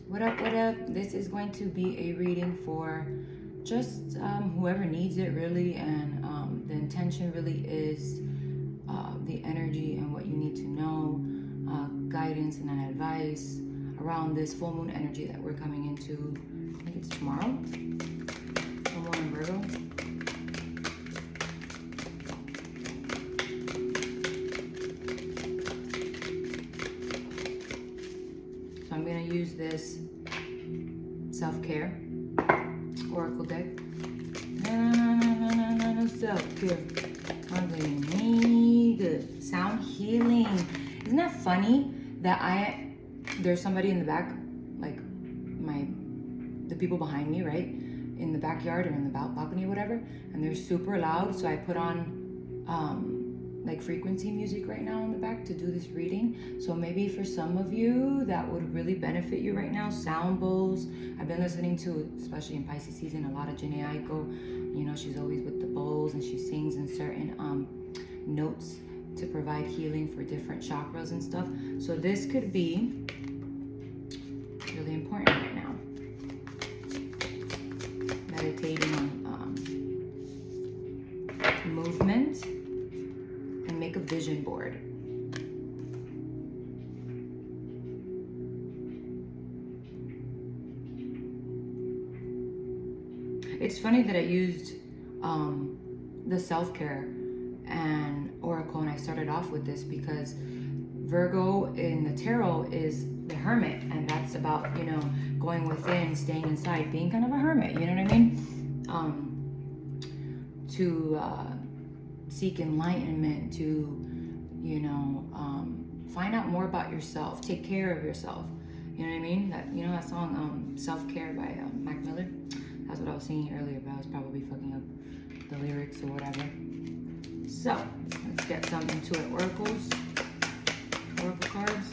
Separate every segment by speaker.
Speaker 1: What up, what up? This is going to be a reading for just whoever needs it, really. And the intention really is the energy and what you need to know, guidance and advice around this full moon energy that we're coming into. I think it's tomorrow. Full moon in Virgo. So I'm going to use this self-care oracle deck. Self-care. Good. Sound healing. Isn't that funny that there's somebody in the back, like the people behind me, right? In the backyard or in the balcony or whatever, and they're super loud. So I put on like frequency music right now in the back to do this reading. So maybe for some of you that would really benefit you right now. Sound bowls. I've been listening to, especially in Pisces season, a lot of Jhené Aiko. You know, she's always with the bowls and she sings in certain notes to provide healing for different chakras and stuff. So this could be really important right now. Meditating on movement and make a vision board. It's funny that I used the self-care and oracle, and I started off with this because Virgo in the tarot is the hermit, and that's about, you know, going within, staying inside, being kind of a hermit, you know what I mean? To seek enlightenment, to, you know, find out more about yourself, take care of yourself, you know what I mean? That, you know, that song Self-Care by Mac Miller. That's what I was singing earlier, but I was probably fucking up the lyrics or whatever. So let's get some intuitive oracle cards.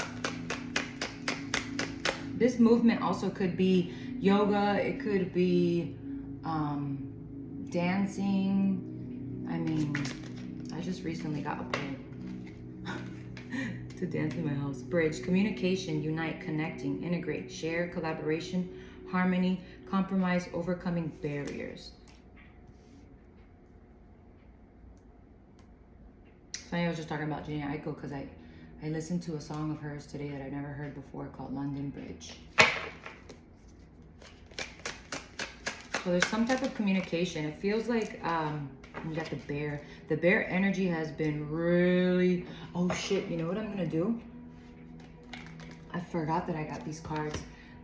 Speaker 1: This movement also could be yoga. It could be dancing. I mean, I just recently got a pole to dance in my house. Bridge, communication, unite, connecting, integrate, share, collaboration, harmony, compromise, overcoming barriers. Funny, I was just talking about Jhené Aiko because I listened to a song of hers today that I've never heard before called London Bridge. So there's some type of communication. It feels like you got the bear. The bear energy has been really, oh shit, you know what I'm gonna do? I forgot that I got these cards.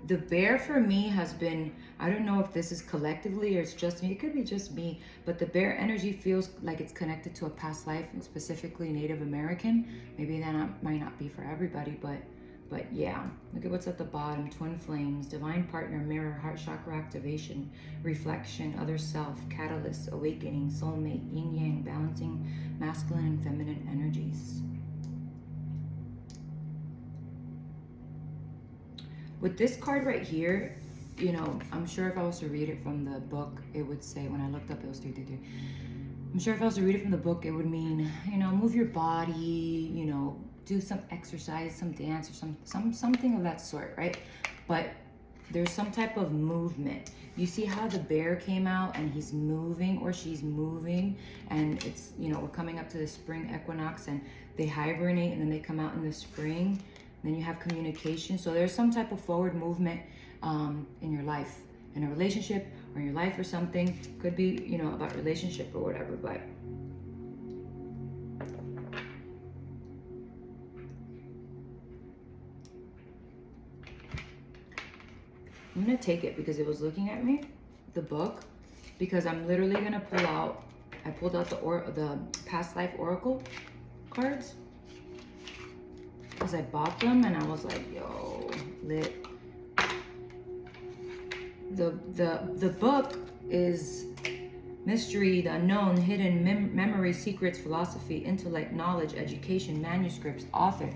Speaker 1: The bear for me has been, I don't know if this is collectively or it's just me. It could be just me, but the bear energy feels like it's connected to a past life, and specifically Native American. Maybe that might not be for everybody, but yeah. Look at what's at the bottom. Twin flames, divine partner, mirror, heart chakra activation, reflection, other self, catalyst, awakening, soulmate, yin yang, balancing masculine and feminine energies. With this card right here, you know, I'm sure if I was to read it from the book, it would say, when I looked up, it was 333. I'm sure if I was to read it from the book, it would mean, you know, move your body, you know, do some exercise, some dance, or something of that sort, right? But there's some type of movement. You see how the bear came out and he's moving, or she's moving, and it's, you know, we're coming up to the spring equinox and they hibernate and then they come out in the spring. Then you have communication. So there's some type of forward movement in your life, in a relationship or in your life or something. Could be, you know, about relationship or whatever, but I'm gonna take it because it was looking at me, the book, because I'm literally gonna pull out, I pulled out the past life oracle cards because I bought them and I was like, yo, lit. The book is Mystery, the Unknown, Hidden, Memory, Secrets, Philosophy, Intellect, Knowledge, Education, Manuscripts, Author.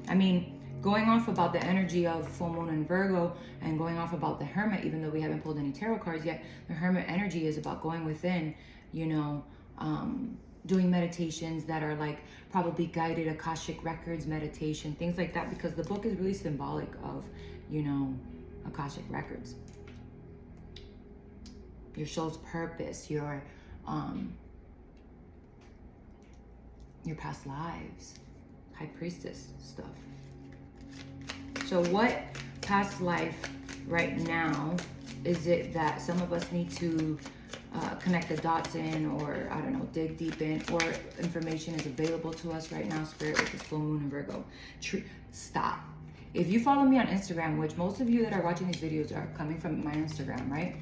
Speaker 1: I mean, going off about the energy of full moon in Virgo and going off about the Hermit, even though we haven't pulled any tarot cards yet, the Hermit energy is about going within, you know, doing meditations that are like probably guided Akashic records meditation, things like that, because the book is really symbolic of, you know, Akashic records. Your soul's purpose, your past lives, High Priestess stuff. So what past life right now is it that some of us need to connect the dots in, or I don't know, dig deep in, or information is available to us right now, Spirit, with this full moon in Virgo? Stop. If you follow me on Instagram, which most of you that are watching these videos are coming from my Instagram, right?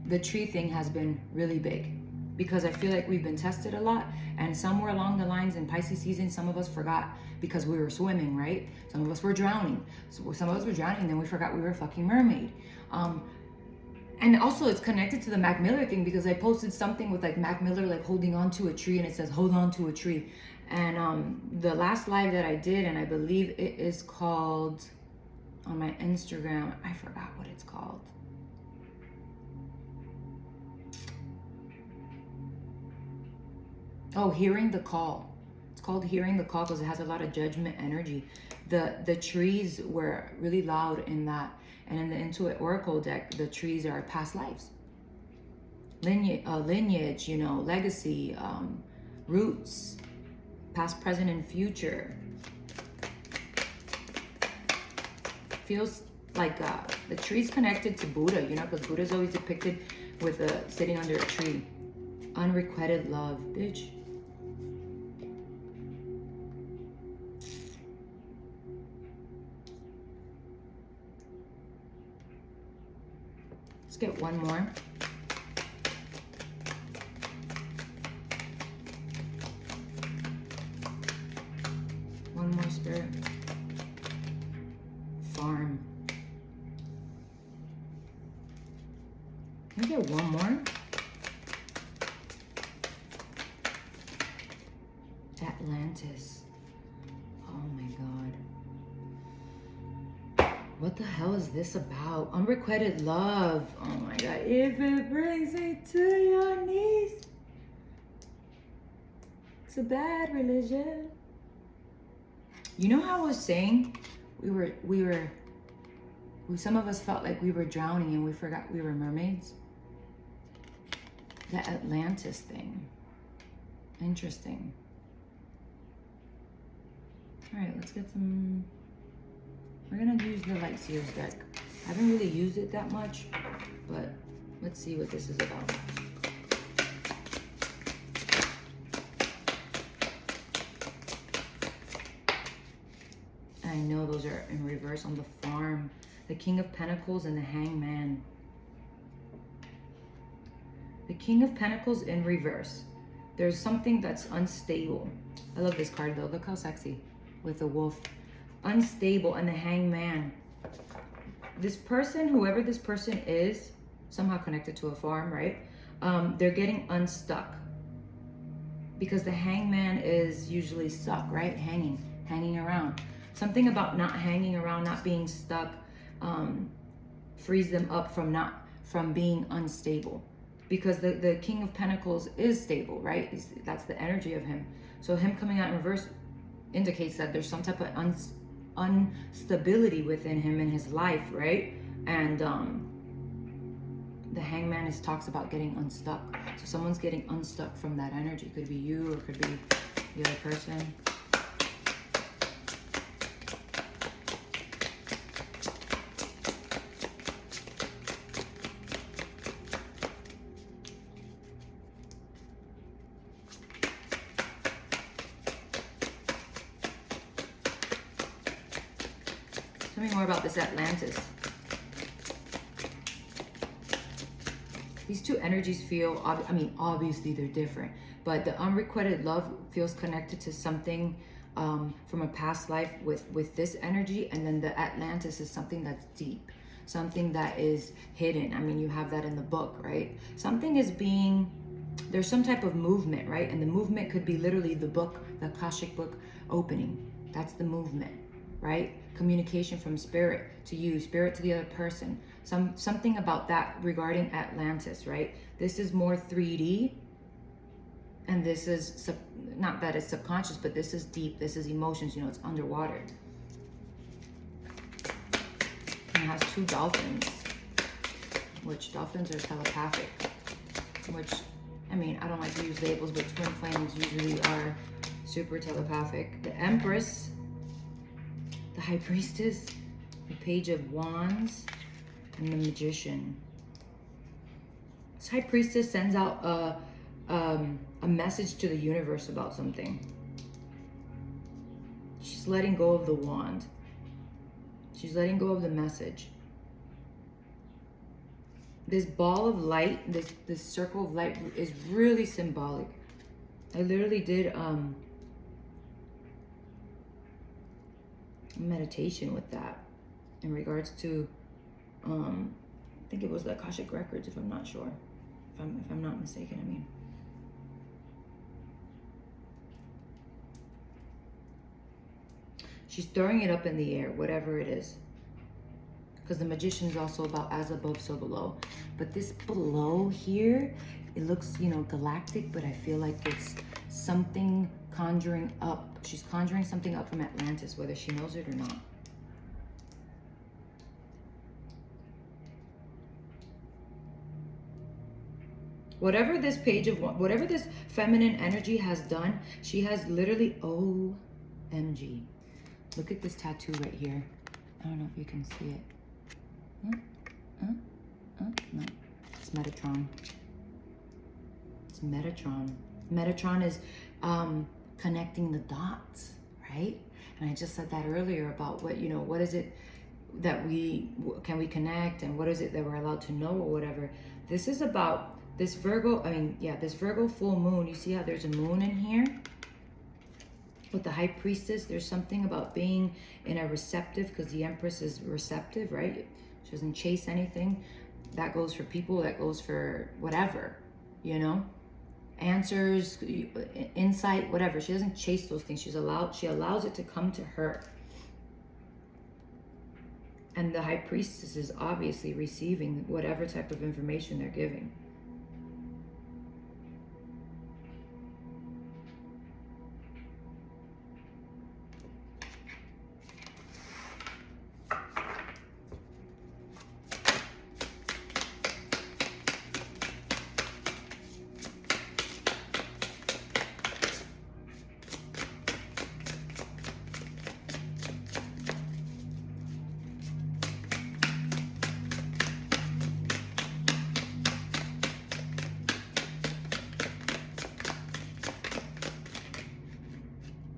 Speaker 1: The tree thing has been really big because I feel like we've been tested a lot, and somewhere along the lines in Pisces season, some of us forgot because we were swimming, right? Some of us were drowning. So some of us were drowning, then we forgot we were a fucking mermaid. And also it's connected to the Mac Miller thing because I posted something with like Mac Miller like holding on to a tree, and it says hold on to a tree. And the last live that I did, and I believe it is called on my Instagram, I forgot what it's called. Oh, Hearing the Call. It's called Hearing the Call because it has a lot of judgment energy. The trees were really loud in that. And in the Intuit Oracle deck, the trees are past lives. Lineage, you know, legacy, roots, past, present, and future. Feels like the tree's connected to Buddha, you know, because Buddha's always depicted with sitting under a tree. Unrequited love, bitch. Let's get one more. One more, Spirit. Farm. Can I get one more? Atlantis. Oh my God. What the hell is this about? Unrequited love. Oh my God. If it brings me to your knees, it's a bad religion. You know how I was saying some of us felt like we were drowning and we forgot we were mermaids? That Atlantis thing. Interesting. All right, let's get some. We're gonna use the Light Seers deck. I haven't really used it that much, but let's see what this is about. I know those are in reverse on the farm. The King of Pentacles and the Hangman. The King of Pentacles in reverse. There's something that's unstable. I love this card though. Look how sexy with the wolf. Unstable and the Hangman. This person, whoever this person is, somehow connected to a farm, right? They're getting unstuck. Because the Hangman is usually stuck, right? Hanging around. Something about not hanging around, not being stuck, frees them up from being unstable. Because the King of Pentacles is stable, right? That's the energy of him. So him coming out in reverse indicates that there's some type of instability within him in his life, right? And the Hangman talks about getting unstuck. So someone's getting unstuck from that energy. Could be you or could be the other person. Tell me more about this Atlantis. These two energies feel, I mean, obviously they're different, but the unrequited love feels connected to something from a past life with this energy, and then the Atlantis is something that's deep, something that is hidden. I mean, you have that in the book, right? Something is being, there's some type of movement, right? And the movement could be literally the book, the Akashic book opening. That's the movement, right? Communication from spirit to you, spirit to the other person. Something about that regarding Atlantis, right? This is more 3D, and this is not that it's subconscious, but this is deep. This is emotions. You know, it's underwater. it has 2 dolphins, which dolphins are telepathic, which, I mean, I don't like to use labels, but twin flames usually are super telepathic. The Empress, the High Priestess, the Page of Wands, and the Magician. This High Priestess sends out a message to the universe about something. She's letting go of the wand. She's letting go of the message. This ball of light, this circle of light is really symbolic. I literally did a meditation with that in regards to, I think it was the Akashic Records, if I'm not sure. If I'm not mistaken, I mean. She's throwing it up in the air, whatever it is. Because the Magician is also about as above, so below. But this below here, it looks, you know, galactic, but I feel like it's something conjuring up. She's conjuring something up from Atlantis, whether she knows it or not. Whatever this page of, whatever this feminine energy has done, she has literally, OMG. Look at this tattoo right here. I don't know if you can see it. No, it's Metatron. It's Metatron. Metatron is connecting the dots, right? And I just said that earlier about what, you know, what is it that can we connect, and what is it that we're allowed to know or whatever. This is about this Virgo, this Virgo full moon. You see how there's a moon in here? With the High Priestess, there's something about being in a receptive, because the Empress is receptive, right? She doesn't chase anything. That goes for people, that goes for whatever, you know? Answers, insight, whatever. She doesn't chase those things. She allows it to come to her. And the High Priestess is obviously receiving whatever type of information they're giving.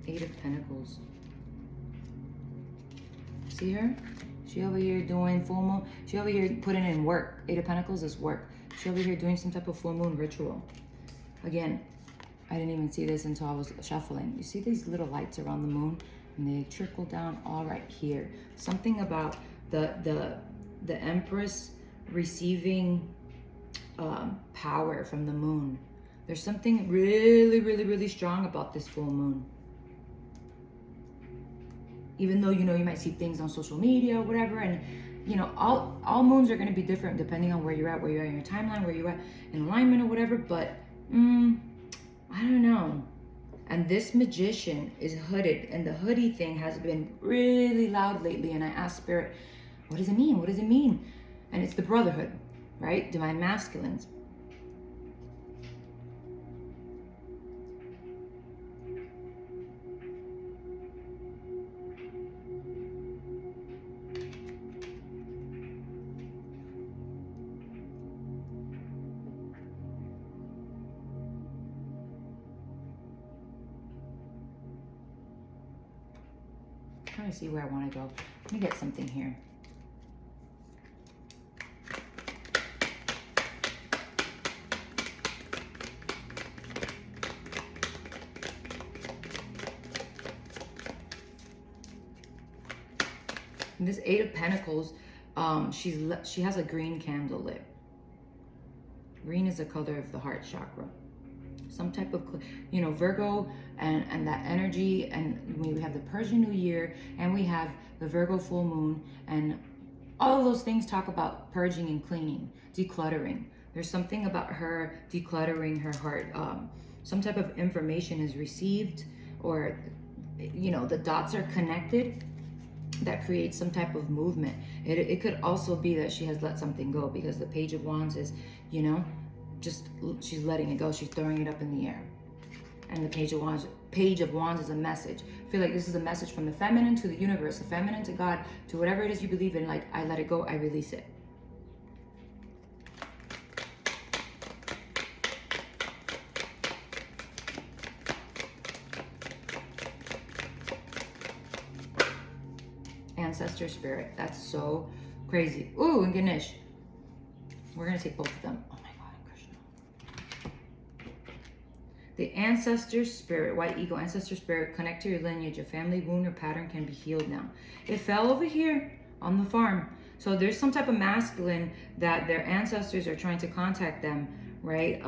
Speaker 1: Eight of Pentacles. See her? She over here doing full moon. She over here putting in work. Eight of Pentacles is work. She over here doing some type of full moon ritual. Again, I didn't even see this until I was shuffling. You see these little lights around the moon? And they trickle down all right here. Something about the Empress receiving power from the moon. There's something really, really, really strong about this full moon. Even though, you know, you might see things on social media or whatever, and, you know, all moons are going to be different depending on where you're at in your timeline, where you're at in alignment or whatever, but, I don't know. And this Magician is hooded, and the hoodie thing has been really loud lately, and I asked Spirit, what does it mean? What does it mean? And it's the brotherhood, right? Divine masculines. Trying to see where I want to go. Let me get something here. And this Eight of Pentacles, she has a green candle lit. Green is the color of the heart chakra. Some type of, you know, Virgo and that energy, and we have the Persian New Year, and we have the Virgo full moon, and all of those things talk about purging and cleaning, decluttering. There's something about her decluttering her heart. Some type of information is received, or, you know, the dots are connected, that creates some type of movement. It could also be that she has let something go, because the Page of Wands is, you know, just she's letting it go. She's throwing it up in the air. And the Page of Wands is a message. I feel like this is a message from the feminine to the universe, the feminine to God, to whatever it is you believe in. Like, I let it go, I release it. Ancestor spirit. That's so crazy. Ooh, and Ganesh. We're going to take both of them. Oh my God, Krishna. The ancestor spirit, white eagle, ancestor spirit, connect to your lineage. A family wound or pattern can be healed now. It fell over here on the farm. So there's some type of masculine that their ancestors are trying to contact them, right?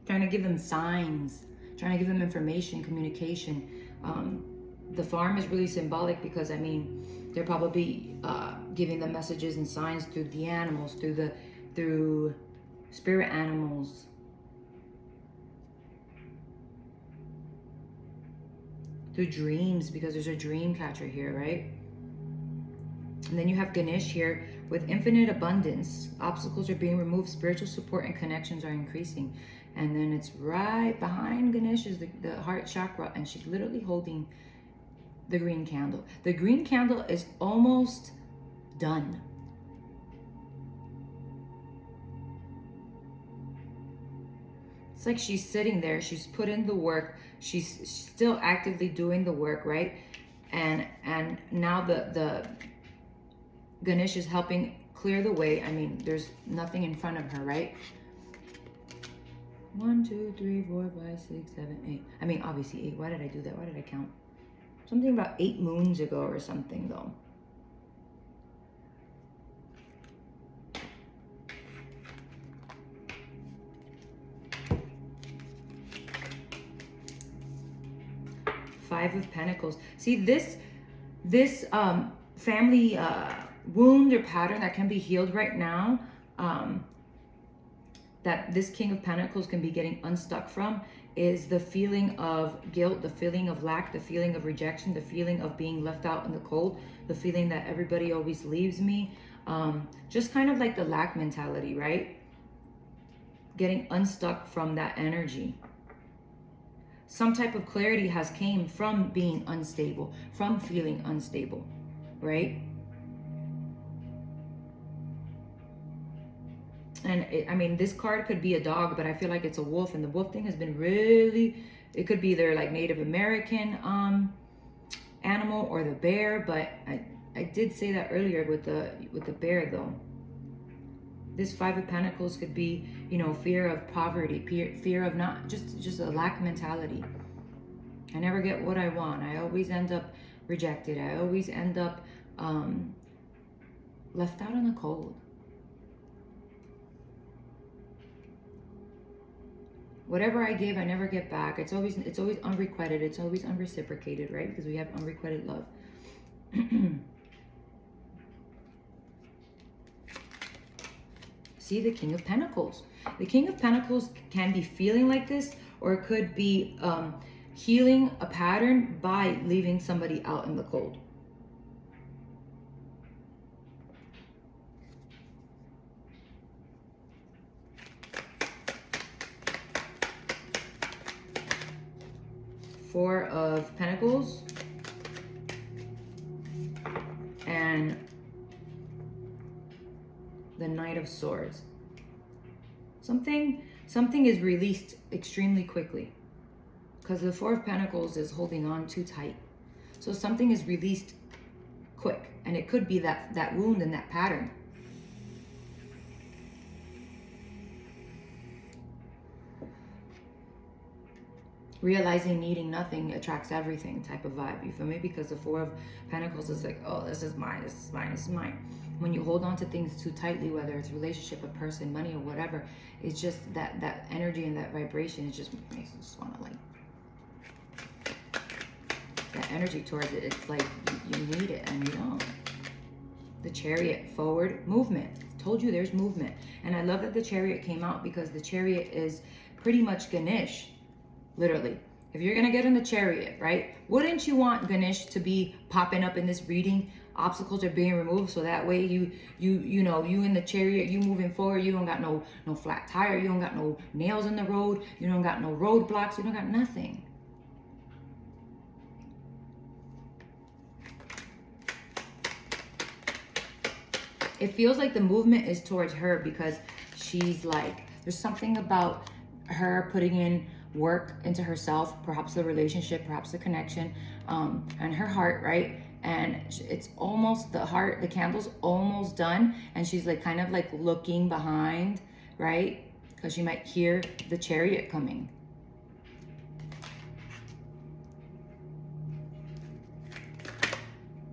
Speaker 1: Trying to give them signs, trying to give them information, communication. The farm is really symbolic because, I mean, they're probably giving them messages and signs through the animals, through spirit animals. Through dreams, because there's a dream catcher here, right? And then you have Ganesh here with infinite abundance. Obstacles are being removed. Spiritual support and connections are increasing. And then it's right behind Ganesh is the heart chakra. And she's literally holding the green candle. The green candle is almost done. It's like she's sitting there. She's put in the work. She's still actively doing the work, right? And now the Ganesh is helping clear the way. I mean, there's nothing in front of her, right? 1, 2, 3, 4, 5, 6, 7, 8. I mean, obviously 8. Why did I do that? Why did I count? Something about 8 moons ago or something, though. Five of Pentacles. See, this family wound or pattern that can be healed right now, that this King of Pentacles can be getting unstuck from, is the feeling of guilt, the feeling of lack, the feeling of rejection, the feeling of being left out in the cold, the feeling that everybody always leaves me. Just kind of like the lack mentality, right? Getting unstuck from that energy. Some type of clarity has came from being unstable, from feeling unstable, right? And I mean, this card could be a dog, but I feel like it's a wolf, and the wolf thing has been really, it could be their like Native American animal, or the bear, but I did say that earlier with the bear though. This Five of Pentacles could be, you know, fear of poverty, fear of not, just a lack mentality. I never get what I want. I always end up rejected. I always end up left out in the cold. Whatever I give, I never get back. It's always unrequited. It's always unreciprocated, right? Because we have unrequited love. See, the King of Pentacles. The King of Pentacles can be feeling like this, or it could be healing a pattern by leaving somebody out in the cold. Four of Pentacles and the Knight of Swords. Something is released extremely quickly, because the Four of Pentacles is holding on too tight. So something is released quick, and it could be that wound and that pattern. Realizing needing nothing attracts everything type of vibe, you feel me? Because the Four of Pentacles is like, oh, this is mine, this is mine, this is mine. When you hold on to things too tightly, whether it's relationship, a person, money, or whatever, it's just that energy and that vibration, it just makes you just want to like, that energy towards it, it's like you need it and you don't. The Chariot, forward movement. Told you there's movement. And I love that the Chariot came out, because the Chariot is pretty much Ganesh. Literally, if you're gonna get in the Chariot, right? Wouldn't you want Ganesh to be popping up in this reading? Obstacles are being removed, so that way you in the Chariot, you moving forward. You don't got no flat tire. You don't got no nails in the road. You don't got no roadblocks. You don't got nothing. It feels like the movement is towards her because she's like, there's something about her putting in work into herself, perhaps the relationship, perhaps the connection, and her heart, right? And it's almost, the candle's almost done, and she's like kind of like looking behind, right? Because she might hear the Chariot coming.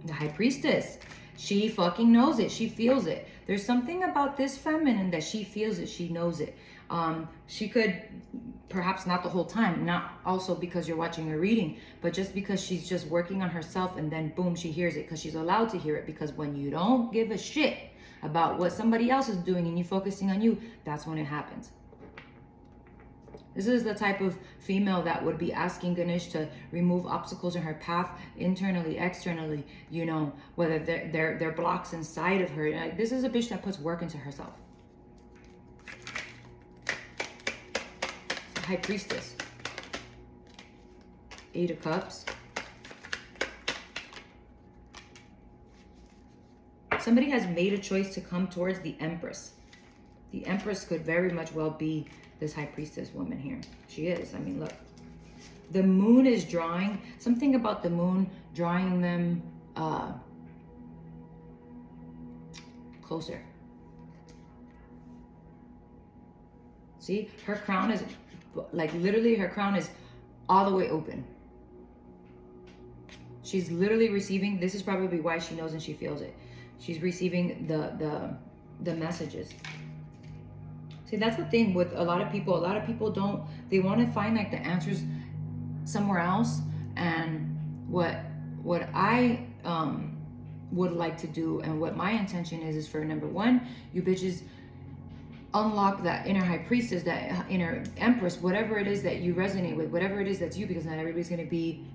Speaker 1: The High Priestess. She fucking knows it. She feels it. There's something about this feminine that she feels it. She knows it. She could, perhaps not the whole time, not also because you're watching her reading, but just because she's just working on herself, and then boom, she hears it because she's allowed to hear it. Because when you don't give a shit about what somebody else is doing and you're focusing on you, that's when it happens. This is the type of female that would be asking Ganesh to remove obstacles in her path, internally, externally, you know, whether they're blocks inside of her. Like, this is a bitch that puts work into herself. High Priestess. Eight of Cups. Somebody has made a choice to come towards the Empress. The Empress could very much well be this High Priestess woman here. She is. I mean, look. The moon is drawing. Something about the moon drawing them closer. See? Her crown is, like, literally her crown is all the way open. She's literally receiving, this is probably why she knows and she feels it. She's receiving the messages. See, that's the thing with a lot of people. A lot of people don't, they want to find like the answers somewhere else. And what I would like to do, and what my intention is for number one, you bitches unlock that inner High Priestess, that inner Empress, whatever it is that you resonate with, whatever it is that's you, because not everybody's going to be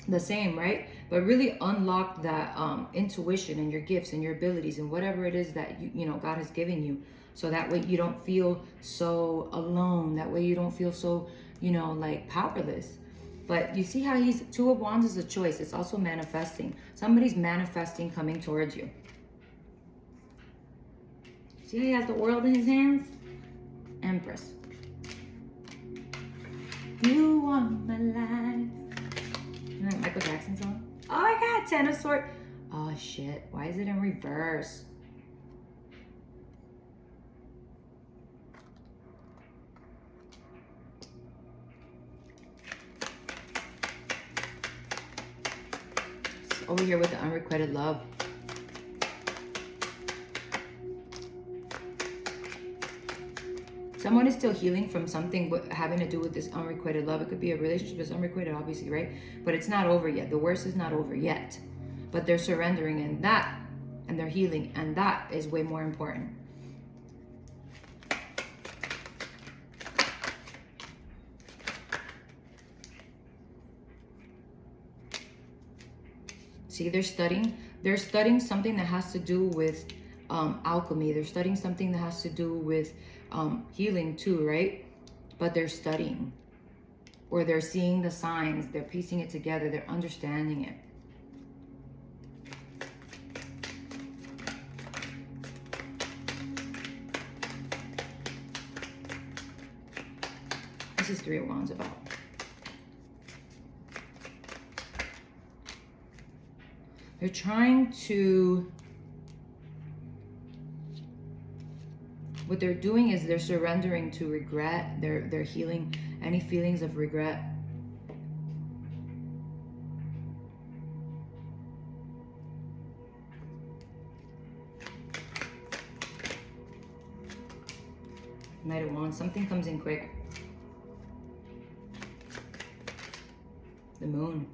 Speaker 1: the same, right? But really unlock that intuition and your gifts and your abilities and whatever it is that you know God has given you. So that way you don't feel so alone. That way you don't feel so, you know, like powerless. But you see how he's, Two of Wands is a choice. It's also manifesting. Somebody's manifesting coming towards you. See how he has the world in his hands? Empress. You want my life. Isn't that Michael Jackson song? Oh my God, Ten of Swords. Oh shit, why is it in reverse? Over here with the unrequited love. Someone is still healing from something having to do with this unrequited love. It could be a relationship that's unrequited, obviously, right? But it's not over yet. The worst is not over yet. But they're surrendering in that, and they're healing, and that is way more important. See, they're studying something that has to do with alchemy. They're studying something that has to do with healing too, right? But they're studying, or they're seeing the signs, they're piecing it together, they're understanding it. This is Three of Wands about. They're trying to, what they're doing is they're surrendering to regret. They're healing any feelings of regret. Knight of Wands, something comes in quick. The moon.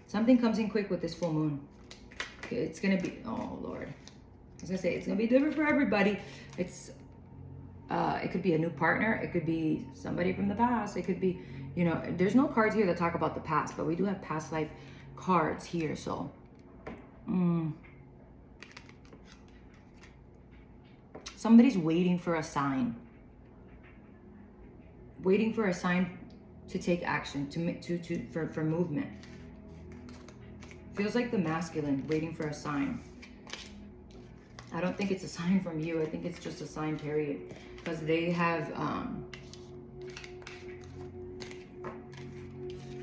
Speaker 1: Something comes in quick with this full moon. It's gonna be, oh Lord. I was gonna say, it's gonna be different for everybody. It's, it could be a new partner. It could be somebody from the past. It could be, You know, there's no cards here that talk about the past, but we do have past life cards here. So, somebody's waiting for a sign. Waiting for a sign to take action, for movement. Feels like the masculine waiting for a sign. I don't think it's a sign from you. I think it's just a sign, period. Because they have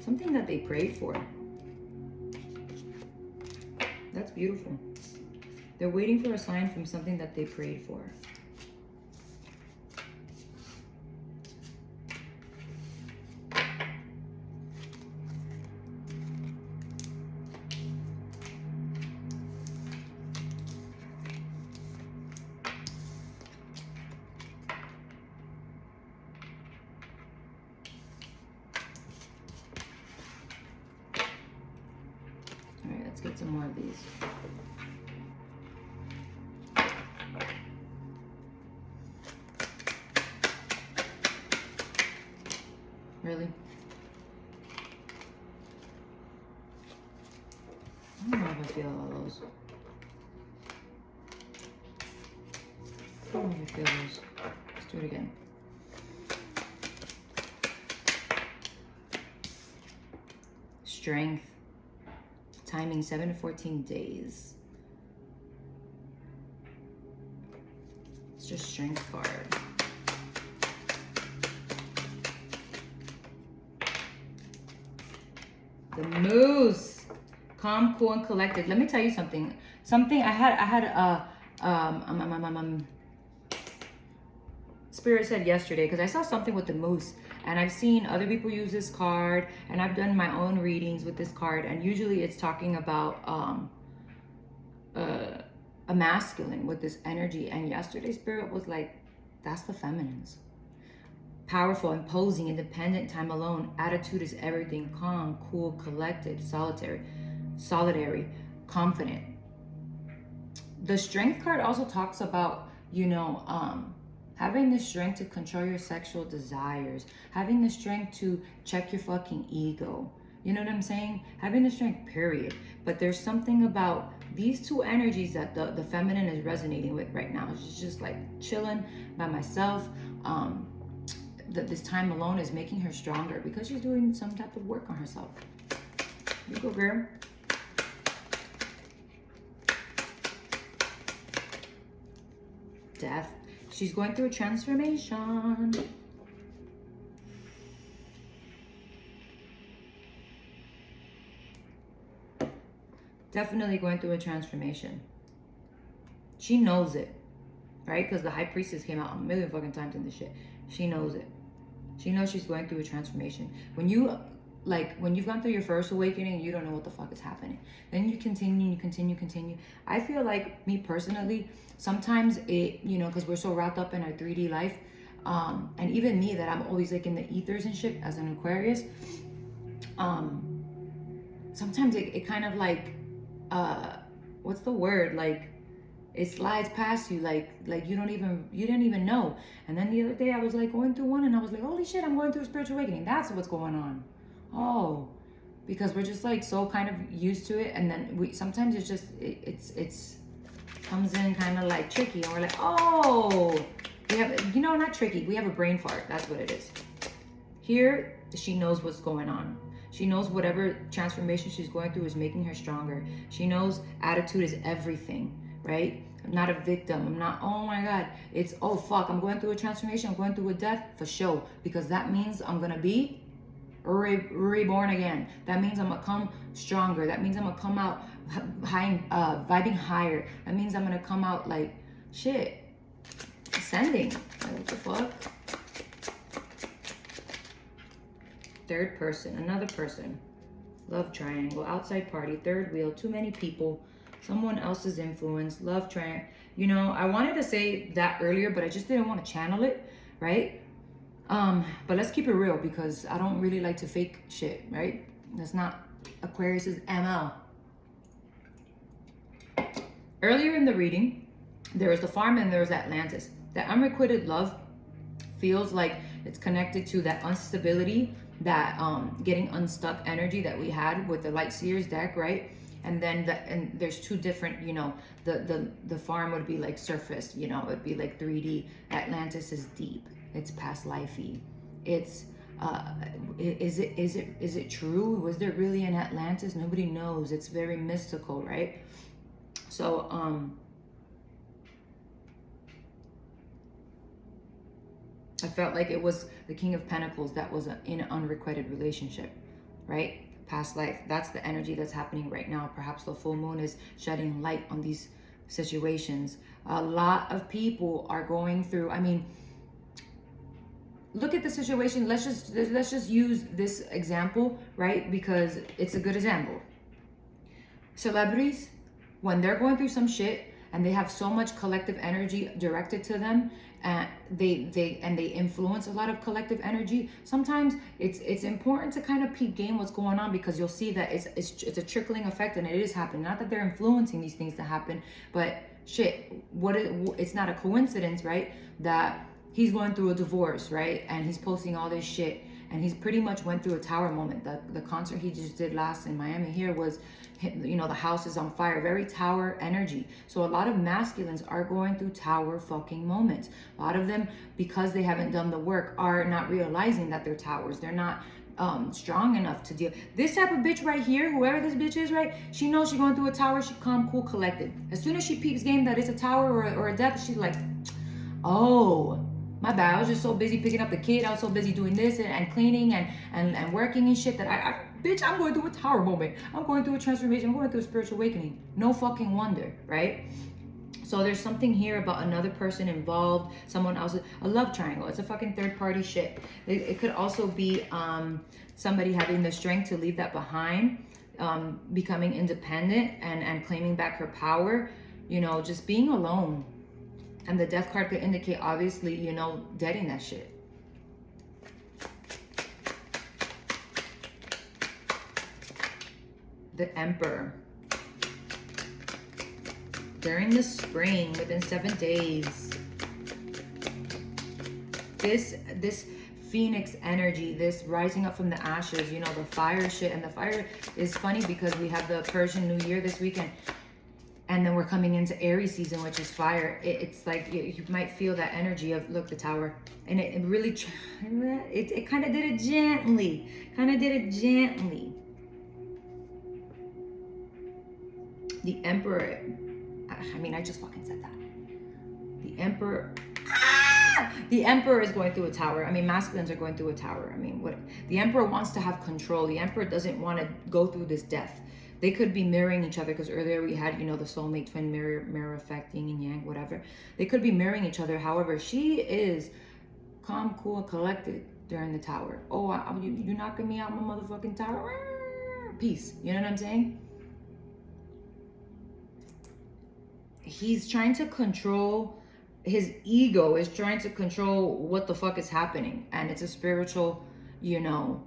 Speaker 1: something that they prayed for. That's beautiful. They're waiting for a sign from something that they prayed for. Let's get some more of these. Really? I don't know if I feel all those. I don't know if I feel those. Let's do it again. Strength. Timing 7 to 14 days. It's just strength card. The Moose. Calm, cool, and collected. Let me tell you something. I had Spirit said yesterday, because I saw something with the Moose. And I've seen other people use this card, and I've done my own readings with this card, and usually it's talking about a masculine with this energy. And yesterday Spirit was like, that's the feminines. Powerful, imposing, independent, time alone. Attitude is everything. Calm, cool, collected, solitary, confident. The Strength card also talks about, you know, having the strength to control your sexual desires. Having the strength to check your fucking ego. You know what I'm saying? Having the strength, period. But there's something about these two energies that the feminine is resonating with right now. She's just like chilling by myself. That this time alone is making her stronger because she's doing some type of work on herself. You go, girl. Death. She's going through a transformation. Definitely going through a transformation. She knows it, right? Because the High Priestess came out a million fucking times in this shit. She knows it. She knows she's going through a transformation. When you've gone through your first awakening, you don't know what the fuck is happening. Then you continue. I feel like, me personally, sometimes it, you know, because we're so wrapped up in our 3D life, and even me, that I'm always like in the ethers and shit as an Aquarius, sometimes it kind of like, what's the word? Like, it slides past you, like you didn't even know. And then the other day I was like going through one, and I was like, holy shit, I'm going through a spiritual awakening. That's what's going on. Oh, because we're just like so kind of used to it, and then sometimes it's just it's comes in kind of like tricky, and we're like, oh, we have, you know, not tricky, we have a brain fart. That's what it is. Here, she knows what's going on. She knows whatever transformation she's going through is making her stronger. She knows attitude is everything, right? I'm not a victim. I'm not, oh my God. It's, oh fuck, I'm going through a transformation. I'm going through a death for sure. Because that means I'm going to be reborn again. That means I'm going to come stronger. That means I'm going to come out high, vibing higher. That means I'm going to come out like, shit, ascending. Like, what the fuck? Third person, another person. Love triangle, outside party, third wheel, too many people. Someone else's influence, love triangle. You know, I wanted to say that earlier, but I just didn't want to channel it, right? But let's keep it real, because I don't really like to fake shit, right? That's not Aquarius's MO. Earlier in the reading, there was the farm and there was Atlantis. That unrequited love feels like it's connected to that instability that getting unstuck energy that we had with the Light Seers deck, right? And then and there's two different, you know, the farm would be like surface, you know, it'd be like 3D. Atlantis is deep. It's past lifey. It's is it true? Was there really an Atlantis? Nobody knows. It's very mystical, right? So I felt like it was the King of Pentacles that was in an unrequited relationship, right? Past life. That's the energy that's happening right now. Perhaps the full moon is shedding light on these situations. A lot of people are going through, I mean, look at the situation. Let's just use this example, right? Because it's a good example. Celebrities, when they're going through some shit and they have so much collective energy directed to them, and they influence a lot of collective energy. Sometimes it's important to kind of peep game what's going on, because you'll see that it's a trickling effect, and it is happening. Not that they're influencing these things to happen, but shit, it's not a coincidence, right? That he's going through a divorce, right? And he's posting all this shit, and he's pretty much went through a tower moment. The concert he just did last in Miami here was, you know, the house is on fire, very tower energy. So a lot of masculines are going through tower fucking moments. A lot of them, because they haven't done the work, are not realizing that they're towers. They're not strong enough to deal. This type of bitch right here, whoever this bitch is, right? She knows she's going through a tower. She calm, cool, collected. As soon as she peeps game that it's a tower or a death, she's like, oh, my bad. I was just so busy picking up the kid. I was so busy doing this and cleaning and working and shit that bitch, I'm going through a tower moment. I'm going through a transformation. I'm going through a spiritual awakening. No fucking wonder, right? So there's something here about another person involved, someone else, a love triangle. It's a fucking third party shit. It could also be somebody having the strength to leave that behind, becoming independent and claiming back her power, you know, just being alone. And the death card could indicate, obviously, you know, deading that shit. The Emperor. During the spring, within 7 days, this phoenix energy, this rising up from the ashes, you know, the fire shit. And the fire is funny because we have the Persian New Year this weekend. And then we're coming into Aries season, which is fire. It's like you might feel that energy of, look, the tower. And it really, it kind of did it gently. The Emperor, I mean, I just fucking said that. The Emperor, the Emperor is going through a tower. I mean, masculines are going through a tower. I mean, what? The Emperor wants to have control. The Emperor doesn't want to go through this death. They could be mirroring each other, because earlier we had, you know, the soulmate twin mirror effect, yin and yang, whatever. They could be mirroring each other. However, she is calm, cool, collected during the tower. Oh, you knocking me out my motherfucking tower? Peace. You know what I'm saying? He's trying to control, his ego is trying to control what the fuck is happening. And it's a spiritual, you know,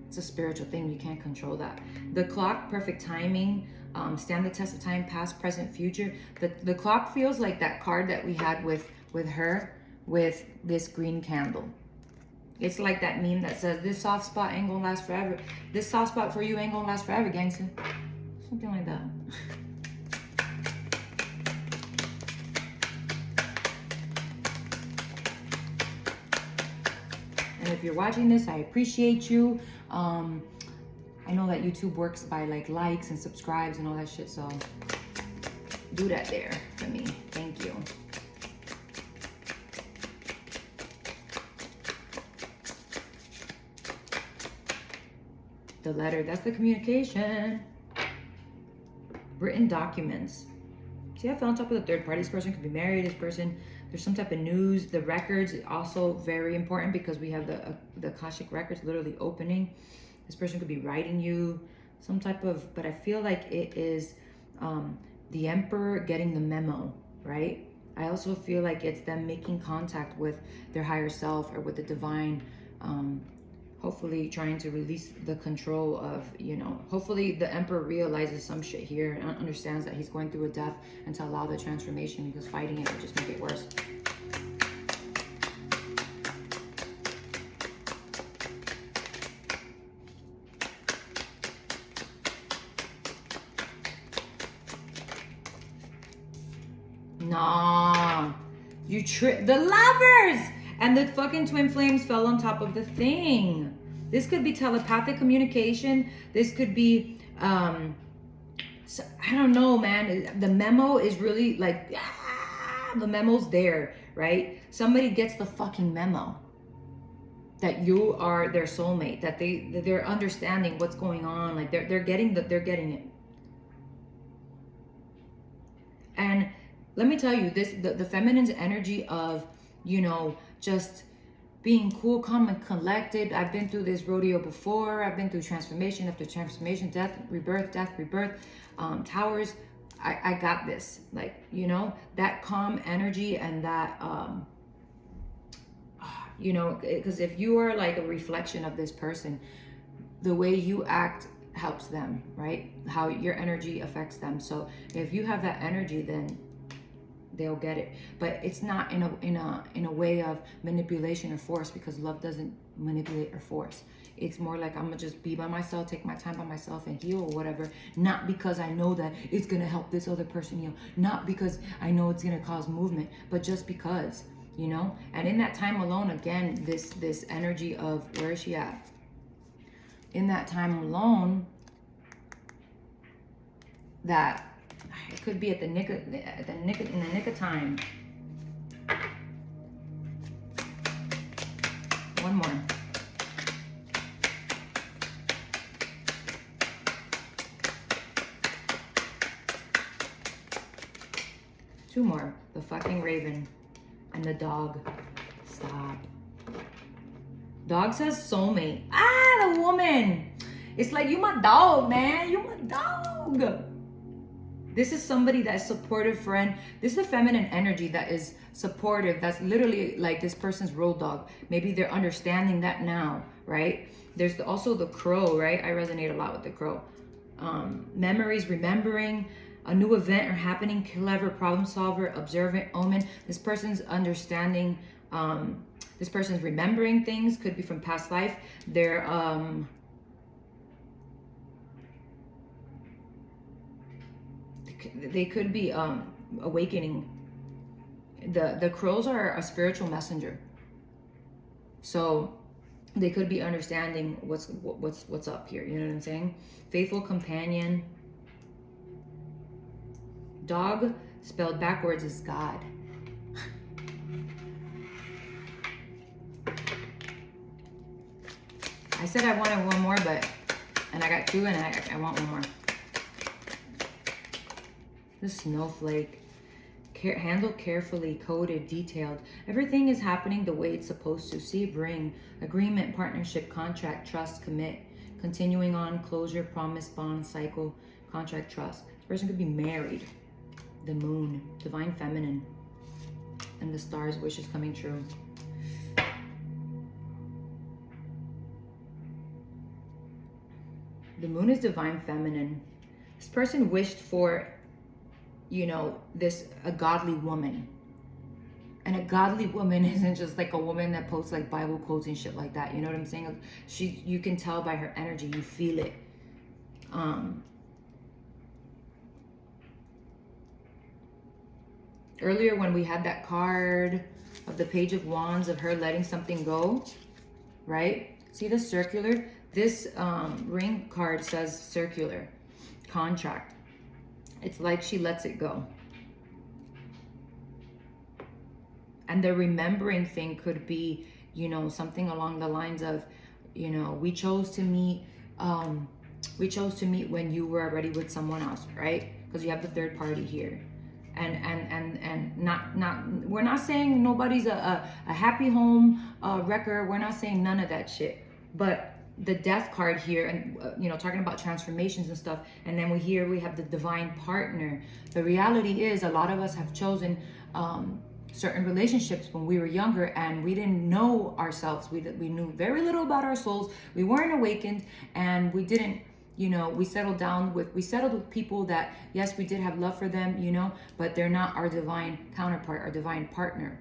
Speaker 1: it's a spiritual thing. You can't control that. The clock, perfect timing, stand the test of time, past, present, future. The clock feels like that card that we had with her, with this green candle. It's like that meme that says, this soft spot ain't gonna last forever. This soft spot for you ain't gonna last forever, gangster. Something like that. And if you're watching this, I appreciate you. I know that YouTube works by like likes and subscribes and all that shit, so do that there for me. Thank you. The letter, that's the communication. Written documents. See, I fell on top of the third party. This person could be married. This person, there's some type of news. The records, also very important, because we have the Akashic records literally opening. This person could be writing you some type of, but I feel like it is the Emperor getting the memo, right? I also feel like it's them making contact with their higher self or with the divine, hopefully trying to release the control of, you know, hopefully the Emperor realizes some shit here and understands that he's going through a death, and to allow the transformation, because fighting it would just make it worse. Nah. You the Lovers! And the fucking twin flames fell on top of the thing. This could be telepathic communication. This could be, so, I don't know, man. The memo is really like, the memo's there, right? Somebody gets the fucking memo that you are their soulmate, that they're understanding what's going on. Like they're getting it. And let me tell you, the feminine's energy of, you know, just being cool, calm, and collected. I've been through this rodeo before. I've been through transformation after transformation, death, rebirth, towers. I got this. Like, you know, that calm energy and that, you know, because if you are like a reflection of this person, the way you act helps them, right? How your energy affects them. So if you have that energy, then they'll get it. But it's not in a way of manipulation or force, because love doesn't manipulate or force. It's more like, I'm gonna just be by myself, take my time by myself and heal or whatever. Not because I know that it's gonna help this other person heal. Not because I know it's gonna cause movement, but just because, you know? And in that time alone, again, this energy of, where is she at? In that time alone, that it could be at in the nick of time. One more. Two more. The fucking raven and the dog. Stop. Dog says soulmate. Ah, the woman. It's like, you my dog, man. You my dog. This is somebody that is supportive friend. This is a feminine energy that is supportive. That's literally like this person's road dog. Maybe they're understanding that now, right? There's also the crow, right? I resonate a lot with the crow. Memories, remembering, a new event or happening, clever problem solver, observant, omen. This person's understanding, this person's remembering things, could be from past life. They're, they could be awakening. The crows are a spiritual messenger, so they could be understanding what's up here. You know what I'm saying? Faithful companion. Dog spelled backwards is God. I said I wanted one more, and I got two, and I want one more. The snowflake. Handled carefully, coded, detailed. Everything is happening the way it's supposed to. See, bring, agreement, partnership, contract, trust, commit, continuing on, closure, promise, bond, cycle, contract, trust. This person could be married. The moon, divine feminine, and the stars' wishes coming true. The moon is divine feminine. This person wished for, you know, a godly woman. And a godly woman isn't just like a woman that posts like Bible quotes and shit like that. You know what I'm saying? You can tell by her energy, you feel it. Earlier when we had that card of the Page of Wands, of her letting something go, right? See the circular? This ring card says circular, contract. It's like she lets it go. And the remembering thing could be, you know, something along the lines of, you know, we chose to meet when you were already with someone else, right? Because you have the third party here. And not we're not saying nobody's a happy home wrecker. We're not saying none of that shit. But the death card here, and you know, talking about transformations and stuff, and then we have the divine partner. The reality is, a lot of us have chosen certain relationships when we were younger, and we didn't know ourselves. We knew very little about our souls. We weren't awakened, and we didn't, you know, we settled with people that, yes, we did have love for them, you know, but they're not our divine counterpart, our divine partner.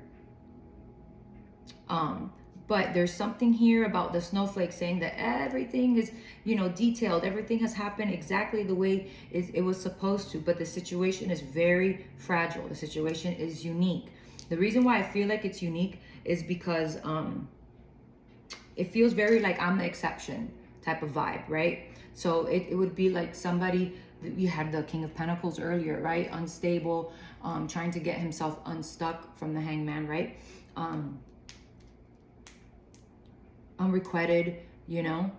Speaker 1: But there's something here about the snowflake saying that everything is, you know, detailed. Everything has happened exactly the way it was supposed to. But the situation is very fragile. The situation is unique. The reason why I feel like it's unique is because it feels very like I'm the exception type of vibe, right? So it would be like somebody, you had the King of Pentacles earlier, right? Unstable, trying to get himself unstuck from the Hangman, right? Unrequited, you know,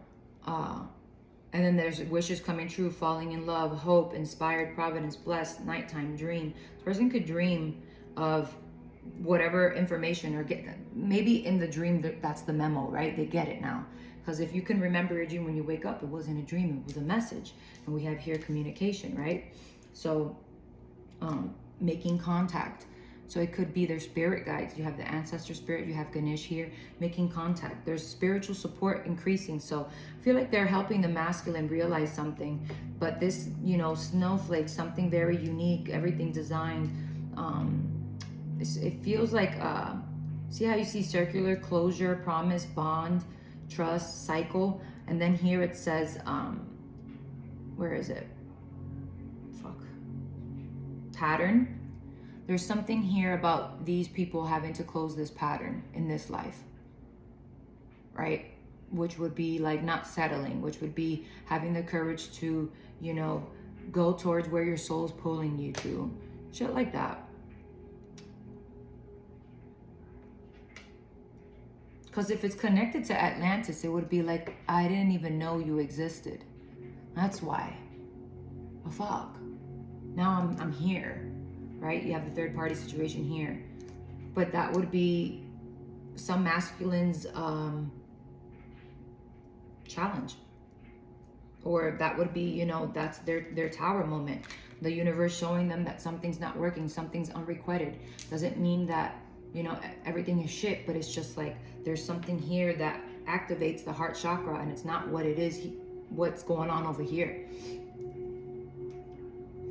Speaker 1: and then there's wishes coming true, falling in love, hope, inspired, providence, blessed, nighttime, dream. This person could dream of whatever information, or get, maybe in the dream that's the memo, right? They get it now. Because if you can remember your dream when you wake up, it wasn't a dream, it was a message. And we have here communication, right? So making contact. So it could be their spirit guides. You have the ancestor spirit, you have Ganesh here, making contact. There's spiritual support increasing. So I feel like they're helping the masculine realize something. But this, you know, snowflake, something very unique, everything designed. It feels like, see how you see circular, closure, promise, bond, trust, cycle. And then here it says, where is it? Pattern. There's something here about these people having to close this pattern in this life, right? Which would be like not settling, which would be having the courage to, you know, go towards where your soul's pulling you to. Shit like that. Because if it's connected to Atlantis, it would be like, I didn't even know you existed. That's why. Oh, fuck. Now I'm here. Right? You have the third party situation here. But that would be some masculine's challenge. Or that would be, you know, that's their tower moment. The universe showing them that something's not working, something's unrequited. Doesn't mean that, you know, everything is shit, but it's just like there's something here that activates the heart chakra, and it's not what it is, what's going on over here.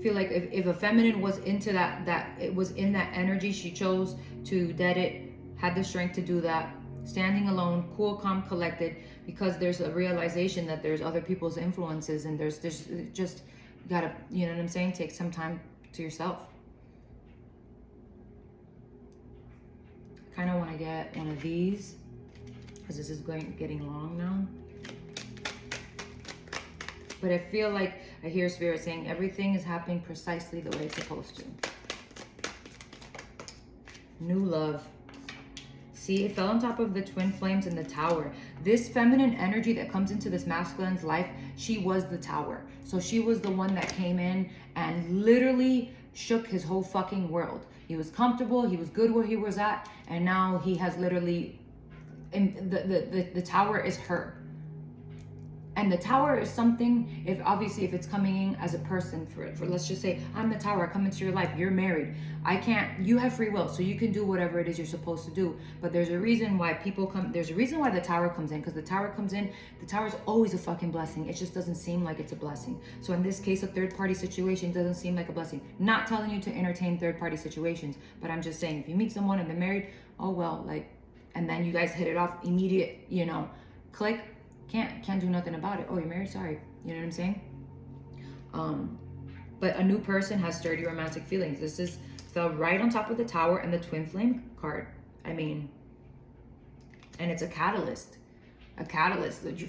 Speaker 1: Feel like if a feminine was into that it was in that energy, she chose to dead it, had the strength to do that, standing alone, cool, calm, collected, because there's a realization that there's other people's influences, and there's just, you gotta, you know what I'm saying, take some time to yourself. Kind of want to get one of these because this is getting long now. But I feel like I hear Spirit saying everything is happening precisely the way it's supposed to. New love. See, it fell on top of the twin flames in the tower. This feminine energy that comes into this masculine's life, she was the tower. So she was the one that came in and literally shook his whole fucking world. He was comfortable, he was good where he was at, and now he has literally, the tower is her. And the tower is something, if it's coming in as a person, for let's just say, I'm the tower, I come into your life, you're married. You have free will, so you can do whatever it is you're supposed to do. But there's a reason why there's a reason why the tower comes in, because the tower comes in, the tower is always a fucking blessing. It just doesn't seem like it's a blessing. So in this case, a third party situation doesn't seem like a blessing. Not telling you to entertain third party situations, but I'm just saying, if you meet someone and they're married, oh well, like, and then you guys hit it off, immediate, you know, click, can't do nothing about it. Oh, you're married? Sorry. You know what I'm saying? But a new person has sturdy romantic feelings. This fell right on top of the tower and the twin flame card. I mean, and it's a catalyst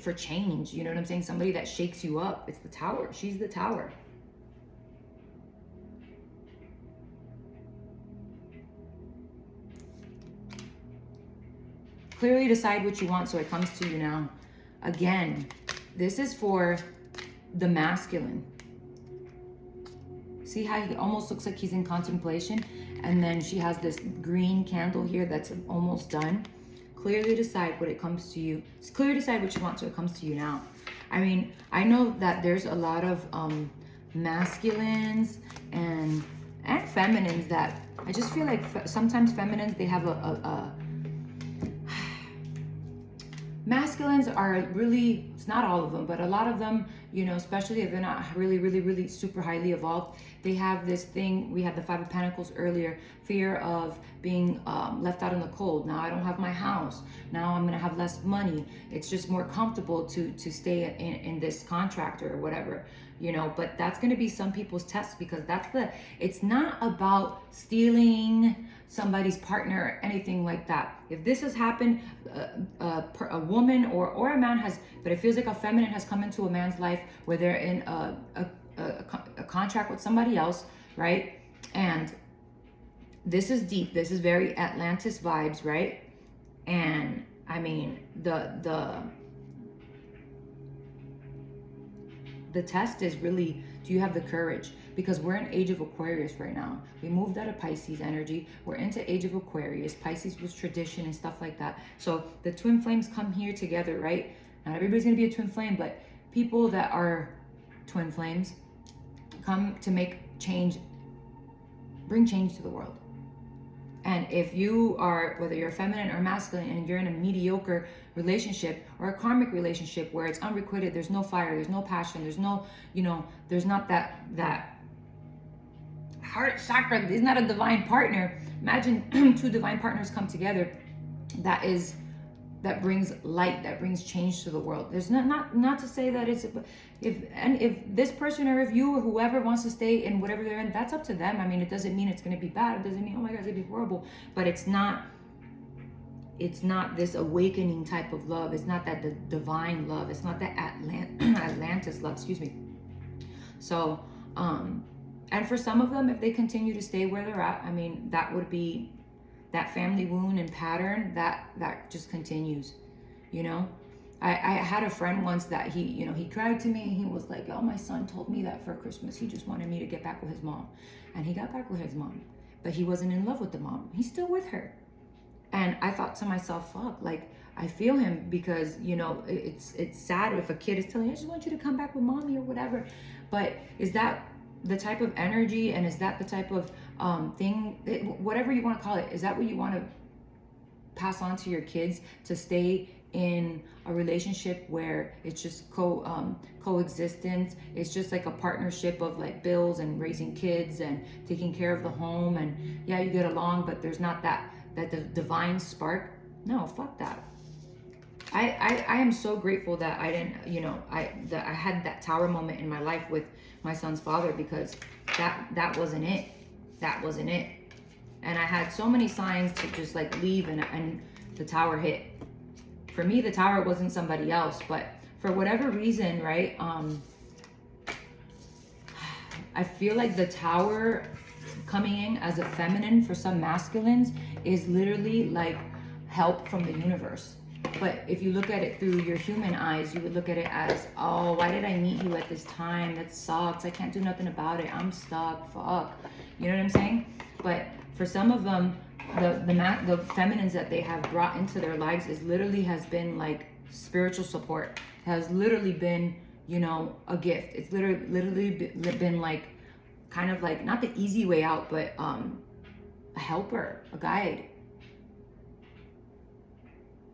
Speaker 1: for change. You know what I'm saying? Somebody that shakes you up. It's the tower. She's the tower. Clearly decide what you want so it comes to you now. Again, this is for the masculine. See how he almost looks like he's in contemplation? And then she has this green candle here that's almost done. Clearly decide what it comes to you. Clearly decide what you want so it comes to you now. I mean, I know that there's a lot of masculines and feminines that I just feel like sometimes feminines, they have masculines are really, it's not all of them, but a lot of them, you know, especially if they're not really super highly evolved. They have this thing, we had the Five of Pentacles earlier, fear of being left out in the cold. Now I don't have my house. Now I'm gonna have less money. It's just more comfortable to stay in this contract or whatever, you know. But that's gonna be some people's test, because it's not about stealing somebody's partner or anything like that. If this has happened, a woman or a man has, but it feels like a feminine has come into a man's life where they're in a contract with somebody else, right? And this is deep. This is very Atlantis vibes, right? And I mean, the test is really, do you have the courage? Because we're in Age of Aquarius right now. We moved out of Pisces energy. We're into Age of Aquarius. Pisces was tradition and stuff like that. So the twin flames come here together, right? Not everybody's gonna be a twin flame, but people that are twin flames come to make change, bring change to the world. And if you are, whether you're feminine or masculine, and you're in a mediocre relationship or a karmic relationship where it's unrequited, there's no fire, there's no passion, there's no, you know, there's not that heart chakra, is not a divine partner. Imagine two divine partners come together. That brings light, that brings change to the world. There's not to say that it's, if this person or if you or whoever wants to stay in whatever they're in, that's up to them. I mean, it doesn't mean it's going to be bad. It doesn't mean, oh my God, it's going to be horrible. But it's not this awakening type of love. It's not that the divine love. It's not that Atlantis love, excuse me. So, and for some of them, if they continue to stay where they're at, I mean, that would be that family wound and pattern that just continues, you know. I had a friend once that he cried to me and he was like, oh, my son told me that for Christmas he just wanted me to get back with his mom. And he got back with his mom, but he wasn't in love with the mom. He's still with her. And I thought to myself, fuck, like, I feel him, because, you know, it's sad if a kid is telling you, I just want you to come back with mommy or whatever. But is that the type of energy, and is that the type of thing, whatever you want to call it, is that what you want to pass on to your kids, to stay in a relationship where it's just coexistence? It's just like a partnership of like bills and raising kids and taking care of the home, and yeah, you get along, but there's not that divine spark. No, fuck that. I am so grateful that I didn't, you know, that I had that tower moment in my life with my son's father, because that wasn't it. That wasn't it. And I had so many signs to just like leave, and the tower hit. For me, the tower wasn't somebody else, but for whatever reason, right? I feel like the tower coming in as a feminine for some masculines is literally like help from the universe. But if you look at it through your human eyes, you would look at it as, oh, why did I meet you at this time? That sucks. I can't do nothing about it. I'm stuck. Fuck. You know what I'm saying? But for some of them, the feminines that they have brought into their lives has been like spiritual support. Has literally been, you know, a gift. It's literally been like, kind of like, not the easy way out, but a helper, a guide.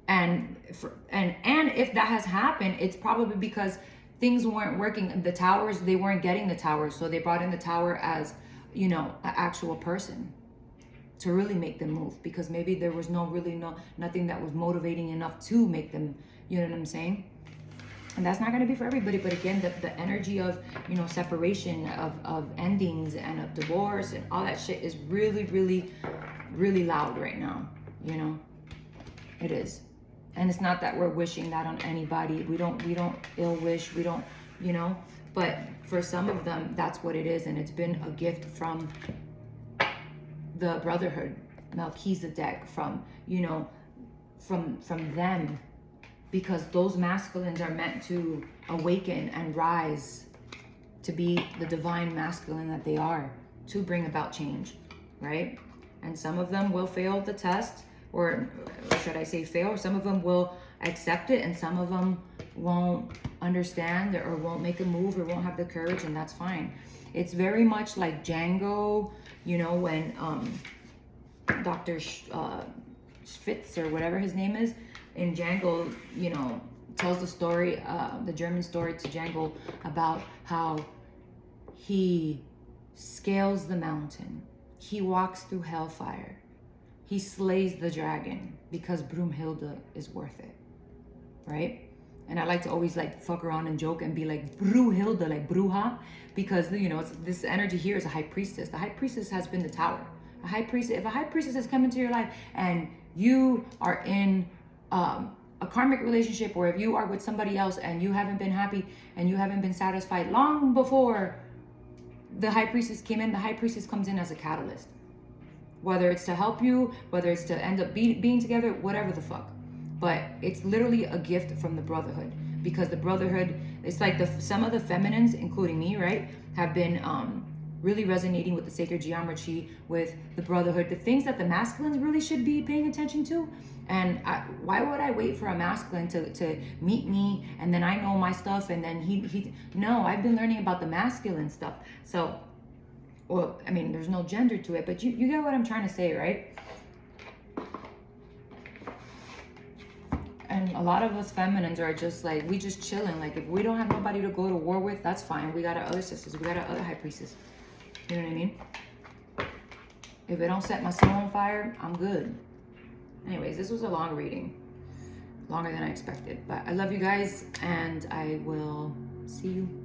Speaker 1: And if that has happened, it's probably because things weren't working. The towers, they weren't getting the towers, so they brought in the tower as, you know, an actual person to really make them move, because maybe there was nothing that was motivating enough to make them, you know what I'm saying? And that's not going to be for everybody. But again, the energy of, you know, separation, of endings and of divorce and all that shit is really, really, really loud right now. You know, it is. And it's not that we're wishing that on anybody. We don't ill wish. We don't, you know, but for some of them, that's what it is. And it's been a gift from the brotherhood, Melchizedek, from, you know, from them. Because those masculines are meant to awaken and rise to be the divine masculine that they are, to bring about change, right? And some of them will fail the test, or should I say fail? Some of them will accept it, and some of them won't understand or won't make a move or won't have the courage, and that's fine. It's very much like Django, you know, when Dr. Schwitz or whatever his name is, in Django, you know, tells the story, the German story to Django about how he scales the mountain. He walks through hellfire. He slays the dragon because Broomhilda is worth it, right? And I like to always like fuck around and joke and be like Broomhilda, like Bruja, because you know this energy here is a high priestess. The high priestess has been the tower. A high priestess, if a high priestess has come into your life and you are in a karmic relationship, or if you are with somebody else and you haven't been happy and you haven't been satisfied long before the high priestess came in, the high priestess comes in as a catalyst. Whether it's to help you, whether it's to end up being together, whatever the fuck. But it's literally a gift from the brotherhood, because the brotherhood, it's like some of the feminines, including me, right, have been really resonating with the sacred geometry, with the brotherhood, the things that the masculines really should be paying attention to. And why would I wait for a masculine to meet me and then I know my stuff and then no, I've been learning about the masculine stuff. So, well, I mean, there's no gender to it, but you get what I'm trying to say, right? And a lot of us feminines are just like, we just chilling. Like, if we don't have nobody to go to war with, that's fine. We got our other sisters. We got our other high priestess. You know what I mean? If it don't set my soul on fire, I'm good. Anyways, this was a long reading. Longer than I expected. But I love you guys, and I will see you